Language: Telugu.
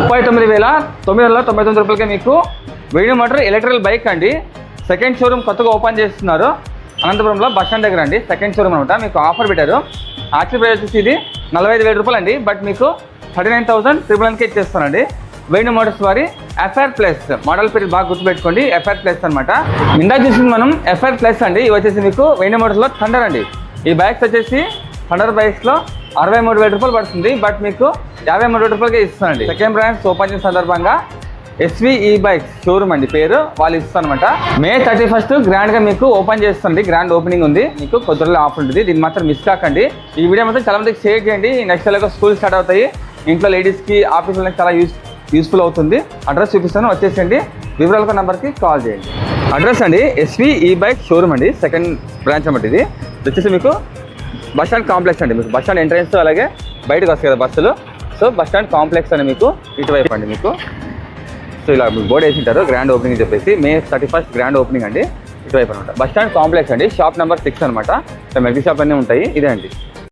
39,999 రూపాయలకి మీకు వేణు మోటార్ ఎలక్ట్రికల్ బైక్ అండి. సెకండ్ షోరూమ్ కొత్తగా ఓపెన్ చేస్తున్నారు అనంతపురంలో బస్ స్టాండ్ దగ్గర అండి. సెకండ్ షోరూమ్ అనమాట. మీకు ఆఫర్ పెట్టారు. యాక్చువల్ ప్రైస్ వచ్చేసి ఇది 45,000 రూపాయలు అండి. బట్ మీకు 39,999కి ఇచ్చేస్తానండి. వేణు మోటార్స్ వారి ఎఫ్ఆర్ ప్లస్ మోడల్ పేరు బాగా గుర్తుపెట్టుకోండి. ఎఫ్ఆర్ ప్లస్ అనమాట. ఇందాక చూసింది మనం ఎఫ్ఆర్ ప్లస్ అండి. ఇవి వచ్చేసి మీకు వేణు మోటార్స్లో థండర్ అండి. ఈ బైక్స్ వచ్చేసి థండర్ బైక్స్లో 63,000 రూపాయలు పడుతుంది. బట్ మీకు 53,000 రూపాయలకే ఇస్తానండి. సెకండ్ బ్రాంచ్ ఓపెన్ చేసిన సందర్భంగా ఎస్వి ఈ బైక్స్ షోరూమ్ అండి పేరు, వాళ్ళు ఇస్తారనమాట. May 31st గ్రాండ్గా మీకు ఓపెన్ చేస్తుంది. గ్రాండ్ ఓపెనింగ్ ఉంది. మీకు కొద్ది రోజులు ఆఫర్ ఉంటుంది. దీన్ని మాత్రం మిస్ కాకండి. ఈ వీడియో మాత్రం చాలా మందికి షేర్ చేయండి. నెక్స్ట్ ఇయర్లో స్కూల్ స్టార్ట్ అవుతాయి. ఇంట్లో లేడీస్కి ఆఫీస్ వాళ్ళకి చాలా యూస్ఫుల్ అవుతుంది. అడ్రస్ చూపిస్తాను, వచ్చేసేయండి. వివరాలకు నెంబర్కి కాల్ చేయండి. అడ్రస్ అండి ఎస్వి ఈ బైక్ షోరూమ్ అండి. సెకండ్ బ్రాంచ్ అన్నమాట. ఇది వచ్చేసి మీకు బస్ స్టాండ్ కాంప్లెక్స్ అండి. మీకు బస్ స్టాండ్ ఎంట్రన్స్ అలాగే బయటకు వస్తాయి కదా బస్సులు. సో బస్ స్టాండ్ కాంప్లెక్స్ అని మీకు ఇటువైపు అండి. మీకు సో ఇలా మీకు బోర్డు వేసింటారు గ్రాండ్ ఓపెనింగ్ చెప్పేసి. May 31st గ్రాండ్ ఓపెనింగ్ అండి. ఇటువైపు అనమాట. బస్ స్టాండ్ కాంప్లెక్స్ అండి. షాప్ నెంబర్ 6 అనమాట. మెడికల్ షాప్ అన్నీ ఉంటాయి. ఇదే అండి.